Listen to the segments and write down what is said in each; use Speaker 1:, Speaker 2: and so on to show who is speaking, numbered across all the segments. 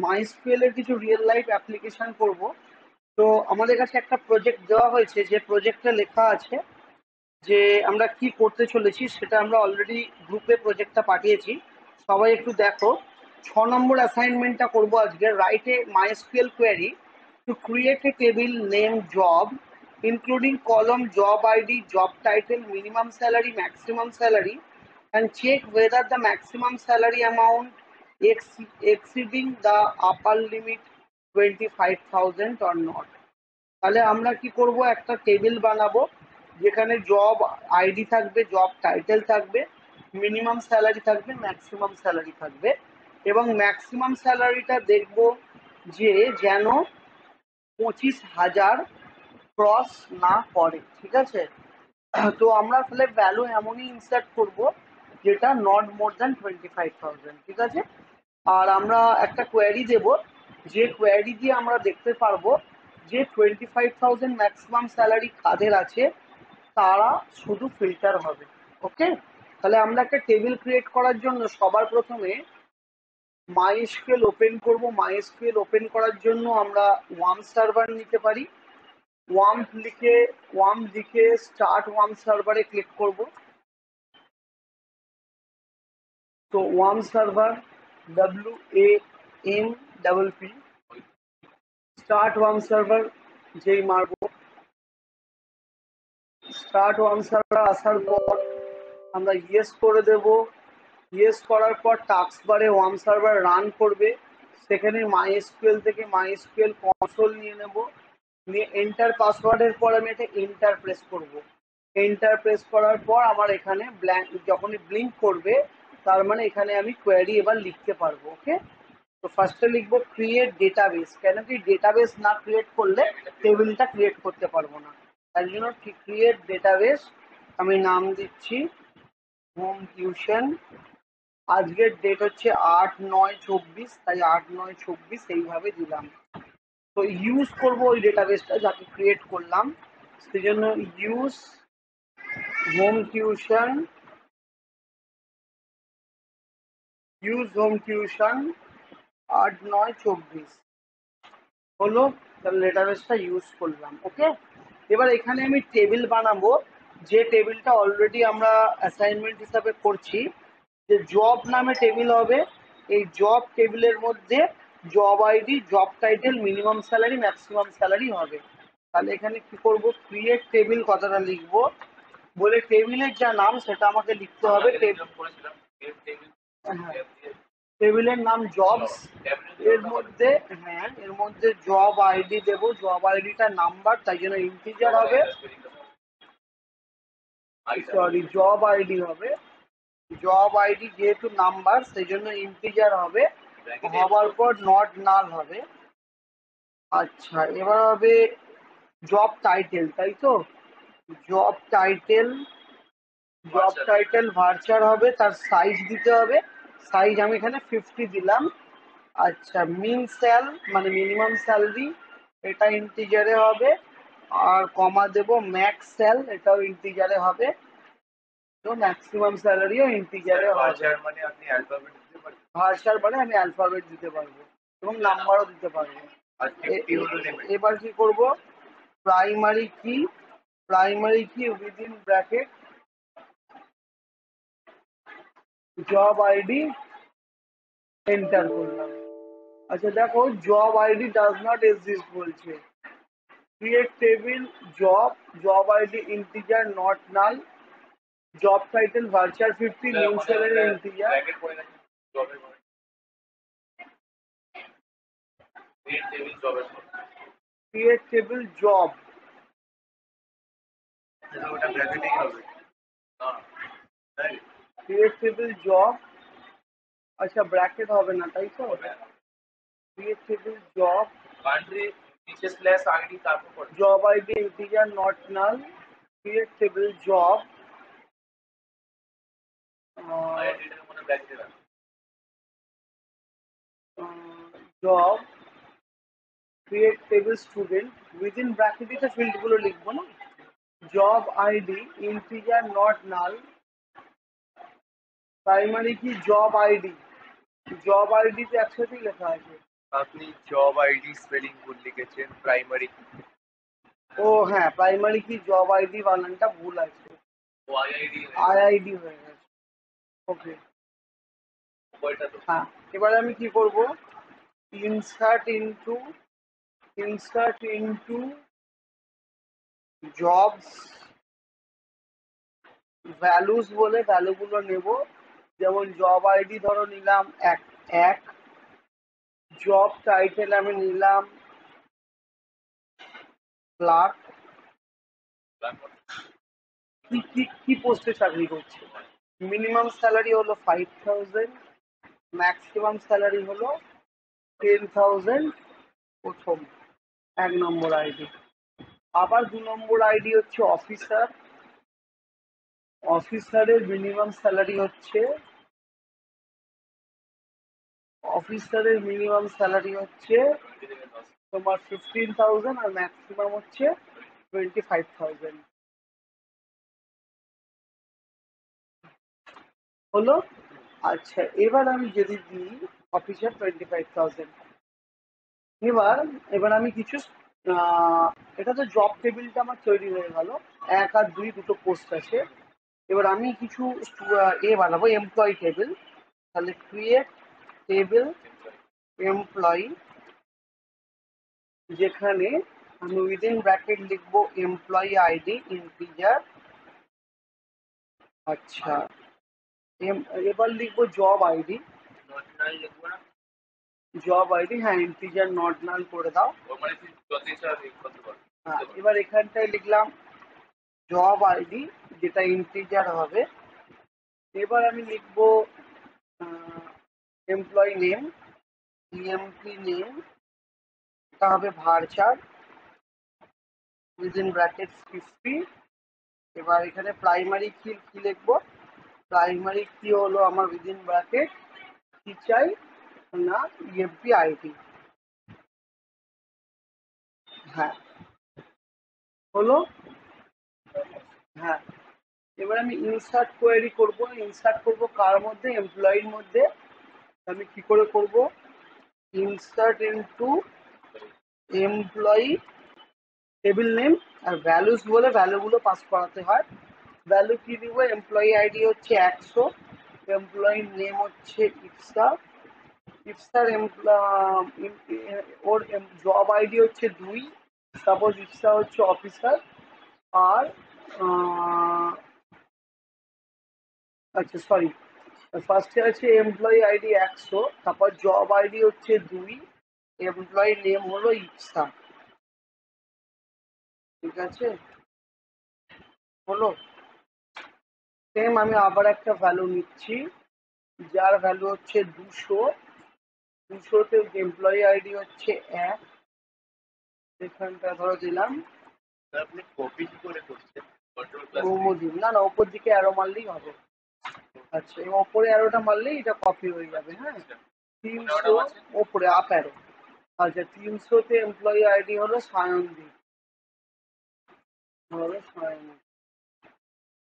Speaker 1: MySQL এর কিছু real life application করব। তো আমাদের কাছে একটা প্রজেক্ট দেওয়া হয়েছে, যে প্রজেক্টে লেখা আছে যে আমরা কি করতে চলেছি, সেটা আমরা অলরেডি গ্রুপে প্রজেক্টটা পাঠিয়েছি। সবাই একটু দেখো। 6 নম্বর অ্যাসাইনমেন্টটা করবো আজকে। Write a MySQL query to create a table name job including column job ID, job title, minimum salary, maximum salary, and check whether the maximum salary amount exceeding the upper limit 25,000 or not. তাহলে আমরা কি করব, একটা table বানাবো যেখানে job ID থাকবে, job title থাকবে, minimum salary থাকবে, ম্যাক্সিমাম স্যালারি থাকবে, এবং ম্যাক্সিমাম স্যালারিটা দেখব যে যেন 25,000 ক্রস না করে। ঠিক আছে? তো আমরা তাহলে ভ্যালু এমনই ইনসার্ট করব যেটা নট মোর দ্যান 25,000। ঠিক আছে? আর আমরা একটা কোয়ারি দেব, যে কোয়ারি দিয়ে আমরা দেখতে পারবো যে 25,000 ম্যাক্সিমাম স্যালারি কাদের আছে, তারা শুধু ফিল্টার হবে। ওকে? তাহলে আমরা একটা টেবিল ক্রিয়েট করার জন্য সবার প্রথমে মাইস্কুয়েল ওপেন করব। মাইস্কুয়েল ওপেন করার জন্য আমরা ওয়ার্ম সার্ভার নিতে পারি। ওয়ার্ম লিখে স্টার্ট ওয়ার্ম সার্ভারে ক্লিক করব। তো ওয়ার্ম সার্ভার WAMPP স্টার্ট ওয়ার্ম সার্ভার যেই মারবো, স্টার্ট ওয়ার্ম সার্ভার আসার পর আমরা ইয়েস করে দেব। ইয়েস করার পর টাস্ক বারে ওয়ার্ম সার্ভার রান করবে। সেখানে মাইস্কুয়েল থেকে মাইস্কুয়েল কনসোল নিয়ে নেব, নিয়ে এন্টার পাসওয়ার্ডের পর আমি এটা এন্টার প্রেস করব। এন্টার প্রেস করার পর আমার এখানে ব্ল্যাঙ্ক যখনই ব্লিঙ্ক করবে, তার মানে এখানে আমি কোয়েরি এবার লিখতে পারবো। ওকে? তো ফার্স্টে লিখবো ক্রিয়েট ডেটাবেস। কেন কি, ডেটাবেস না ক্রিয়েট করলে টেবিলটা ক্রিয়েট করতে পারবো না। তার জন্য ক্রিয়েট ডেটাবেস আমি নাম দিচ্ছি হোম টিউশন। আজকের ডেট হচ্ছে 8/9/24, তাই 8/9/24 এইভাবে দিলাম। তো ইউজ করব ওই ডেটাবেসটা যাকে ক্রিয়েট করলাম, সেই জন্য use home tuition, use home tuition 8/9/24 হলো। তাহলে ডেটাবেসটা ইউজ করলাম। ওকে? এবার এখানে আমি টেবিল বানাবো, যে টেবিলটা অলরেডি আমরা অ্যাসাইনমেন্ট হিসাবে করছি, যে জব নামে টেবিল হবে। এই জব টেবিলের মধ্যে job ID, job title, minimum salary, maximum salary হবে। তাহলে এখানে কি করব, ক্রিয়েট টেবিল কথাটা লিখবো, বলে টেবিলের যা নাম সেটা আমাকে লিখতে হবে। টেবিলের নাম জবস। এর মধ্যে, হ্যাঁ, এর মধ্যে জব আইডি দেব। জব আইডিটা নাম্বার, তাই জন্য ইন্টিজার হবে। সরি, জব আইডি হবে। জব আইডি যেহেতু নাম্বার, সেই জন্য ইন্টিজার হবে। হবার পর নট নাল হবে। আচ্ছা, এবার হবে জব টাইটেল, তাই তো? জব টাইটেল, জব টাইটেল ভার্চার হবে, তার সাইজ দিতে হবে। সাইজ আমি এখানে 50 দিলাম। আচ্ছা, মিন স্যাল মানে মিনিমাম স্যালারি, এটা ইন্টিজারে হবে। আর কমা দেব ম্যাক্স স্যাল, এটাও ইন্টিজারে হবে। তো ম্যাক্সিমাম স্যালারিও ইন্টিজারে হবে। ভার্চার মানে আমি অ্যালফাবেট দিতে পারবো এবং নাম্বারও দিতে পারবো। এবার কি করব, primary key, primary key within bracket job ID, enter করলাম। আচ্ছা দেখো, job ID does not exist বলছে। Create table job, job ID integer not null, job title varchar 50, new salary integer. Create table job, create table job. আচ্ছা, bracket হবে না, তাই তো? Create table job, job ID integer not null, create table job, job, create table student, within ব্র্যাকেটে তো field গুলো লিখবো না। Job ID integer not null, primary কি জব আইডি, জব আইডি তো একসাথেই লেখা আছে।
Speaker 2: আপনি জব আইডি স্পেলিং ভুল লিখেছেন, প্রাইমারি
Speaker 1: ও হ্যাঁ, প্রাইমারি কি জব আইডি বানানটা ভুল আছে, আইআইডি হয়ে গেছে। ওকে, হ্যাঁ। এবারে আমি কি করব, ইনসার্ট ইনটু জবস ভ্যালুস বলে ভ্যালুগুলো নেব। যেমন জব আইডি ধরো নিলাম এক, জব টাইটেল আমি নিলাম ক্লার্ক, কি পোস্টে চাকরি করছে, মিনিমাম স্যালারি হলো 5000, ম্যাক্সিমাম স্যালারি হলো 10,000 প্রথম 1 নম্বর আইডি। আবার 2 নম্বর আইডি হচ্ছে অফিসার, অফিসারের মিনিমাম স্যালারি হচ্ছে তোমার 15,000 আর ম্যাক্সিমাম হচ্ছে 25,000। হলো? আচ্ছা, এবার আমি যদি দিই অফিসার 25,000, এবার এবার আমি কিছু এটা তো জব টেবিলটা আমার তৈরি হয়ে গেল, 1 আর 2 দুটো পোস্ট আছে। এবার আমি কিছু বানাবো এমপ্লয়ি টেবিল। তাহলে ক্রিয়েট টেবিল এমপ্লয়ি, যেখানে আমি উইদিন ব্র্যাকেট লিখবো এমপ্লয়ি আইডি ইন্টিজার। আচ্ছা, এবার লিখবো জব আইডি, হ্যাঁ ইন্টিজার নট নাল করে দাও। হ্যাঁ, এবার এখানটায় লিখলাম জব আইডি যেটা ইন্টিজার হবে। এবার আমি লিখবো এমপ্লয়ি নেম, ইএমপি নেম, এটা হবে ভার্চার উইদিন ব্র্যাকেট 50। এবার এখানে প্রাইমারি কি লিখবো, প্রাইমারি কি হলো আমার উইদিন ব্র্যাকেট কি চাই না, ইএমপি আইডি। হ্যাঁ, হলো? হ্যাঁ, এবার আমি ইনসার্ট কোয়েরি করব। ইনসার্ট করব কার মধ্যে, এমপ্লয়ির মধ্যে। আমি কি করে করব, insert into employee table name, আর ভ্যালুস বলে ভ্যালুগুলো পাস করাতে হয়। ভ্যালু কি দিব, এমপ্লয়ি আইডি হচ্ছে 100, এমপ্লয়ি নেম হচ্ছে ইফসার, ওর জব আইডি হচ্ছে 2, সাপোজ ইফসা হচ্ছে অফিসার। আর আচ্ছা সরি, ফার্স্টে আছে এমপ্লয়ি আইডি 100, তারপর জব আইডি হচ্ছে 2, এমপ্লয়ি নেম হলো ইফসা। ঠিক আছে, হলো? সেম আমি আবার একটা ভ্যালু নিচ্ছি, যার ভ্যালু হচ্ছে 200, 200তে এমপ্লয়ি আইডি হচ্ছে 1, এখানটা ধরো দিলাম।
Speaker 2: আপনি কপি কি করে করছেন?
Speaker 1: না না, ওপর দিকে অ্যারো মারলেই হবে। আচ্ছা, এই ওপরে অ্যারোটা মারলেই এটা কপি হয়ে যাবে। হ্যাঁ, 300 ওপরে আপ অ্যারো। আচ্ছা, 300তে এমপ্লয়ি আইডি হলো সায়নদীপ, সায়নদীপ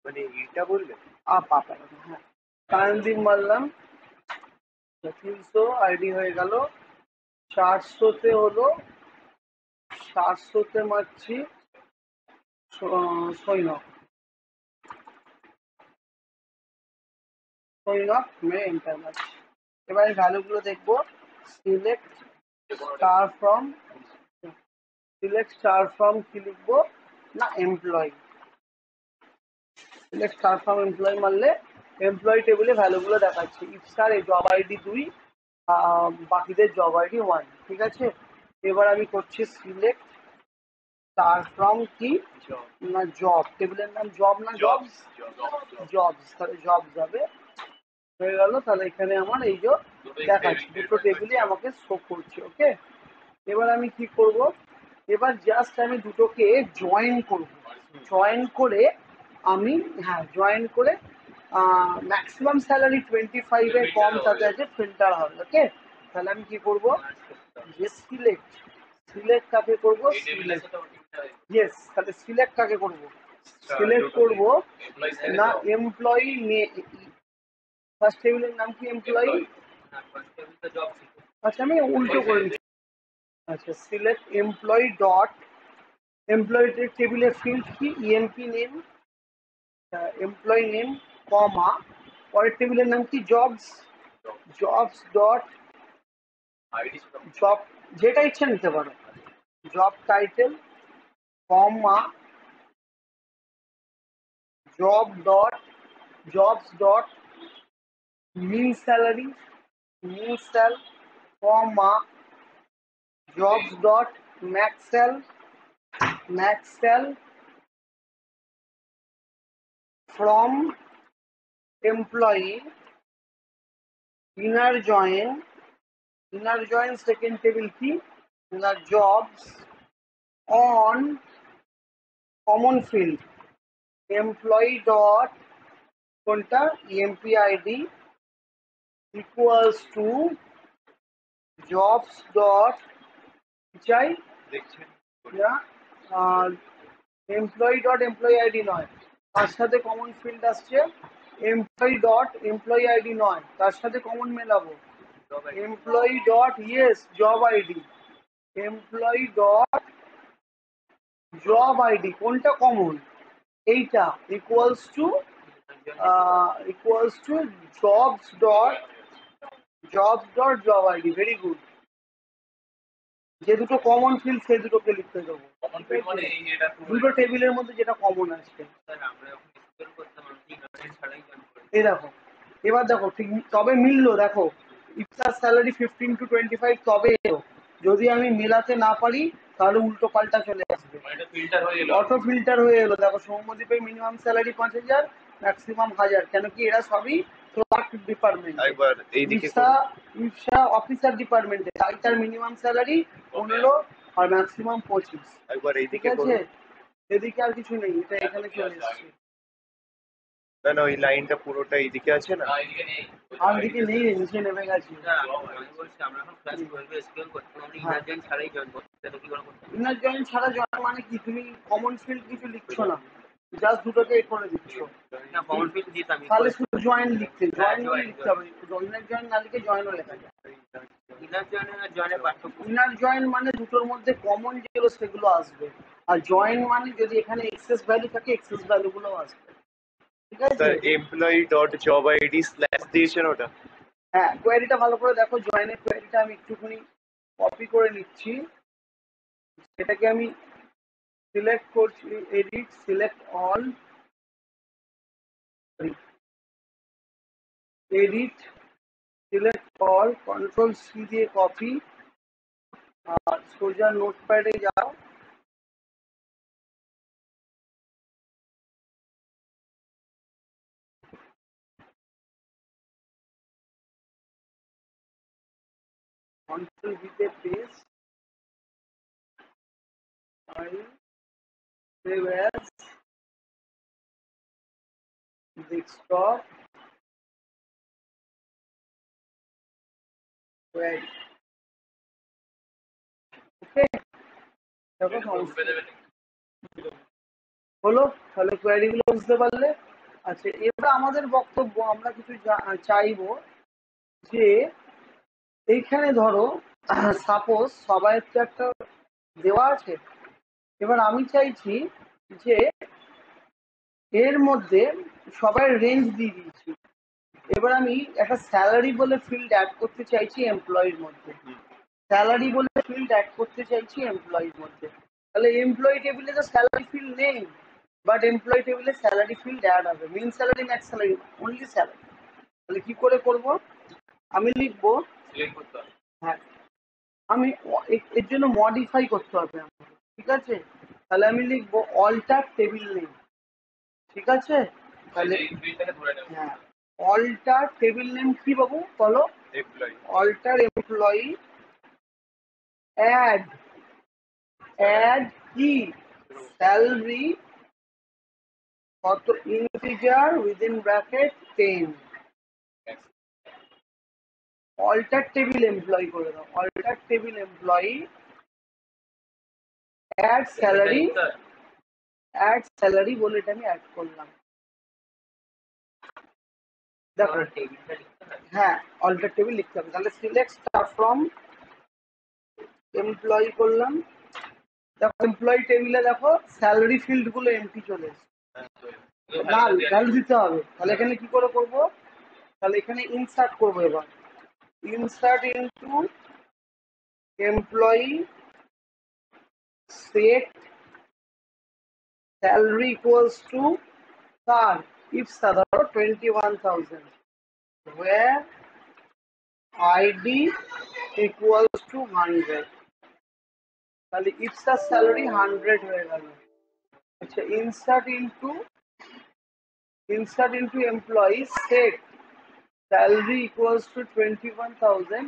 Speaker 2: মানে এটা বললেন
Speaker 1: আপ আপ অ্যারো। হ্যাঁ, সায়নদীপ মারলাম, 300 আইডি হয়ে গেল। 400তে হলো, 400তে মারছি সৈনক, মেরে এন্টার মারছি। এবার এই ভ্যালুগুলো দেখবো, সিলেক্ট স্টার ফ্রম, কি লিখবো না, employee, select star from employee মারলে এমপ্লয়ি টেবিলে ভ্যালুগুলো দেখাচ্ছে। ইফসার এই জব আইডি 2, বাকিদের জব আইডি 1। ঠিক আছে, এবার আমি করছি সিলেক্ট স্টার ফ্রম কি না, জব, টেবিলের নাম জব না জবস, জবস, তাহলে জব যাবে, হয়ে গেল। তাহলে এখানে আমার এই যে দেখাচ্ছে দুটো টেবিলই আমাকে শো করছে। ওকে, এবার আমি কি করব, এবার জাস্ট আমি দুটোকে জয়েন করব, জয়েন করে আমি, হ্যাঁ জয়েন করে ম্যাক্সিমাম স্যালারি 25 এর কম তাতে আছে ফিল্টার হবে। ওকে, তাহলে আমি কি করব, যে সিলেক্ট কাকে করব, ইয়েস, তাহলে সিলেক্ট কাকে করব, সিলেক্ট করব না এমপ্লয়ি, ফার্স্ট টেবিলের নাম কি এমপ্লয়ি। আচ্ছা, আমি উল্টো করে আচ্ছা, সিলেক্ট এমপ্লয়ি ডট এমপ্লয়ি টেবিলের ফিল্ড কি EMP name, employee name comma পরের টেবিলের নাম কি jobs, jobs dot
Speaker 2: ID
Speaker 1: job যেটা ইচ্ছা নিতে পারো, job title comma job dot jobs dot min salary, min sal comma jobs dot max sal, max sal from employee inner join, inner join second table কি inner jobs on common field employee dot কোনটা EMP ID equals to jobs dot চাই
Speaker 2: দেখছেন
Speaker 1: employee dot employee ID নয়, তার সাথে common field আসছে employee dot employee ID নয়, তার সাথে কমন মেলাবো employee dot yes job ID, employee dot job ID কোনটা কমন এইটা equals to jobs dot job ID. Very good, যে দুটো কমন ফিল্ড সেই দুটোকে লিখতে দেবো,
Speaker 2: কমন ফিল্ড মানে এই এটা
Speaker 1: দুটো টেবিলের মধ্যে যেটা কমন আছে।
Speaker 2: স্যার আমরা যখন স্কুল করতাম আমি ইন্টারনেট ছাড়াই জয়েন করি।
Speaker 1: এই দেখো এবার দেখো ঠিক তবে মিললো, দেখো ইফতার স্যালারি 15 to 25 তবে এলো, যদি আমি মেলাতে না পারি তাহলে উল্টো পাল্টা চলে আসবে,
Speaker 2: মানে এটা ফিল্টার হয়ে গেল।
Speaker 1: অটো ফিল্টার হয়ে এলো। দেখো সৌম্যদীপের মিনিমাম স্যালারি 5,000, ম্যাক্সিমাম 1,000, কেন কি এরা সবই ক্লার্ক ডিপার্টমেন্ট,
Speaker 2: একবার এইদিকে
Speaker 1: ইফসা অফিসার ডিপার্টমেন্টে, তাই তার মিনিমাম স্যালারি 15 আর ম্যাক্সিমাম 25।
Speaker 2: একবার
Speaker 1: ঠিক
Speaker 2: এইদিকে
Speaker 1: আছে, এদিকে আর কিছু নেই, এটা এখানে চলে এসছে।
Speaker 2: না না ওই লাইনটা পুরোটা এইদিকে আছে না,
Speaker 1: আর দিকে নেই রে, নিচে নেমে গেছি। ইনার জয়েন ছাড়া জয়েন মানে কি, তুমি কমন ফিল্ড কিছু লিখছো না, জাস্ট দুটোকে এ করে দিচ্ছ, তাহলে শুধু জয়েন লিখতে, জয়েন লিখতে হবে, ইনার জয়েন না লিখে জয়েনও লেখা যায়। ইনার জয়েন মানে দুটোর মধ্যে কমন যেগুলো সেগুলো আসবে, আর জয়েন মানে যদি এখানে এক্সেস ভ্যালু থাকে এক্সেস ভ্যালু গুলো আসবে। ঠিক আছে,
Speaker 2: sir employee dot job ID slash দিয়েছেন ওটা।
Speaker 1: হ্যাঁ কোয়ারিটা ভালো করে দেখো, জয়েনের কোয়ারিটা আমি একটুখানি কপি করে নিচ্ছি, এটাকে আমি সিলেক্ট করছি, edit select all, edit select all, control C দিয়ে কপি, আর সোজা নোটপ্যাডে যাও, কন্ট্রোল ভিতে paste, file save as, desktop, query. Okay, দেখো সমস্যা হলো, তাহলে কোয়ারি গুলো বুঝতে পারলে। আচ্ছা, এবার আমাদের বক্তব্য, আমরা কিছু চাইবো যে এইখানে ধরো সাপোজ সবাই তো একটা দেওয়া আছে, এবার আমি চাইছি যে এর মধ্যে সবাই রেঞ্জ দিয়ে দিয়েছি, এবার আমি একটা স্যালারি বলে ফিল্ড অ্যাড করতে চাইছি এমপ্লয়ির মধ্যে, স্যালারি বলে ফিল্ড অ্যাড করতে চাইছি এমপ্লয়ির মধ্যে, তাহলে এমপ্লয়ি টেবিলে তো স্যালারি ফিল্ড নেই, বাট এমপ্লয়ি টেবিলে স্যালারি ফিল্ড অ্যাড হবে, min salary max salary only salary. তাহলে কি করে করব, আমি লিখবো, হ্যাঁ আমি এর জন্য মডিফাই করতে হবে আমাকে, ঠিক আছে, তাহলে আমি লিখবো অল্টার টেবিল নেম, ঠিক আছে, তাহলে হ্যাঁ অল্টার টেবিল নেম কি বাবু বলো, অল্টার এমপ্লয়ি অ্যাড, অ্যাড কি স্যালারি কত integer within bracket 10, alter table employee করে দাও, alter table employee add salary বলে এটা আমি অ্যাড করলাম। দেখো হ্যাঁ অল্টার টেবিল লিখতে হবে, তাহলে সিলেক্ট স্টার ফ্রম এমপ্লয়ি করলাম, দেখো এমপ্লয়ি টেবিলে দেখো স্যালারি ফিল্ড গুলো এমটি চলে এসেছে, না ভ্যালু দিতে হবে। তাহলে এখানে কি করে করব, তাহলে এখানে ইনসার্ট করবো এবার, insert into employee set salary equals to কার, ইপসা ধরো 21,000, where id equals to 100, তাহলে ইপসার স্যালারি 100 হয়ে গেল। আচ্ছা insert into employee set salary equals to 21,000,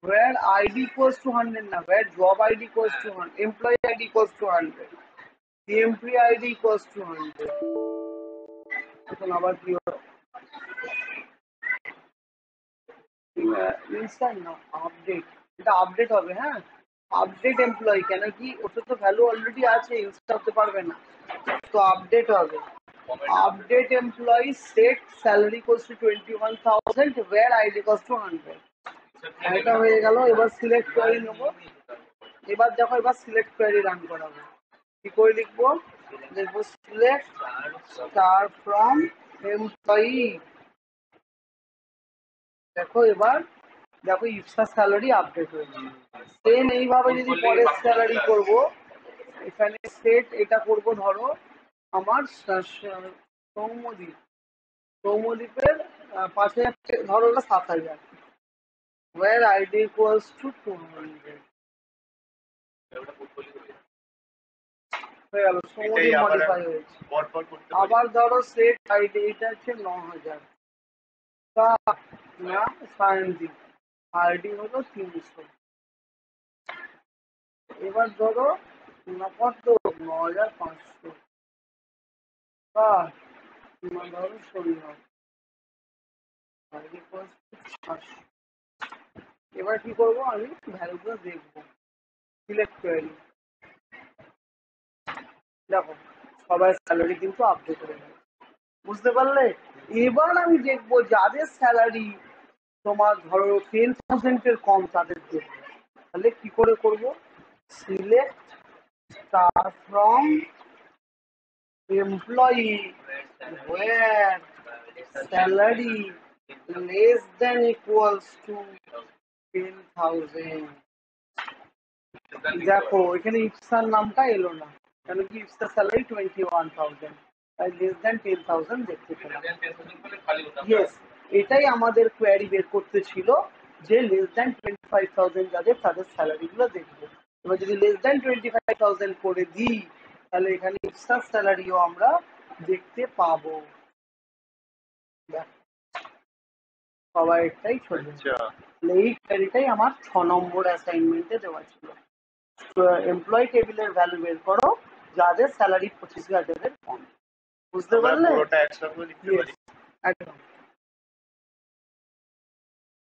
Speaker 1: where id equals to 100, না where job id equals to 100, employee id equals to 100, the employee id equals to 100। এখন আবার কি হলো, ইনস্ট্যান্ট না আপডেট, এটা আপডেট হবে। হ্যাঁ, আপডেট এমপ্লয়ি, কেন কি ওটা তো ভ্যালু অলরেডি আছে, ইনস্ট্যান্ট হতে পারবে না, তো আপডেট হবে। Update employee set salary equals two 21,000, where id equals to 100, এটা হয়ে গেল। এবার সিলেক্ট কোয়েরি নেবো, এবার দেখো এবার সিলেক্ট কোয়েরি রান করাবো। কি করে লিখবো, লিখবো সিলেক্ট স্টার ফ্রম এমপ্লয়ি, দেখো এবার দেখো ইপসা স্যালারি আপডেট হয়ে গেল। সেম এইভাবে যদি পরের স্যালারি করব, এখানে সেট এটা করব ধরো আমার সৌম্যদীপের 5,000, ধরো ওটা 7,000, where id equals to 200 হয়ে গেল, সৌম্যদীপ মডিফাই হয়েছে। আবার ধরো সেট আইডি, এটা হচ্ছে 9,000 না সায়নদীপ, আইডি হলো 300, এবার ধরো কত 9,500 বা ধরো সৈন্য, আইডি equals to 500। এবার কি করবো, আমি ভ্যালুগুলো দেখবো, সিলেক্ট কোয়েরি, দেখো সবার স্যালারি কিন্তু আপডেট হয়ে গেল, বুঝতে পারলে। এবার আমি দেখবো যাদের স্যালারি তোমার ধরো 10,000 এর কম, তাদের দেখবো। তাহলে কি করে করব, select star from employee where salary less than equals to 10,000, দেখো এখানে ইপসার নামটা এলো না, কেন কি ইপসার স্যালারি 21,000, তাই লেস দ্যান 10,000 দেখতে পেলাম। ইয়েস, এটাই আমাদের কোয়ারি বের করতে ছিল, যে লেস দ্যান 25,000 যাদের, তাদের স্যালারি গুলো দেখবো। এবার যদি লেস দ্যান 25,000 করে দিই, তাহলে এখানে ইপসার স্যালারিও আমরা দেখতে পাবো। সবাই একটাই চলে, এই কোয়ারিটাই আমার 6 নম্বর অ্যাসাইনমেন্টে দেওয়া ছিল। এমপ্লয়ি টেবিলের ভ্যালু বের করো যাদের স্যালারি 25,000 কম, বুঝতে পারলে।
Speaker 2: পুরোটা একসাথে লিখতে পারি।
Speaker 1: একদম।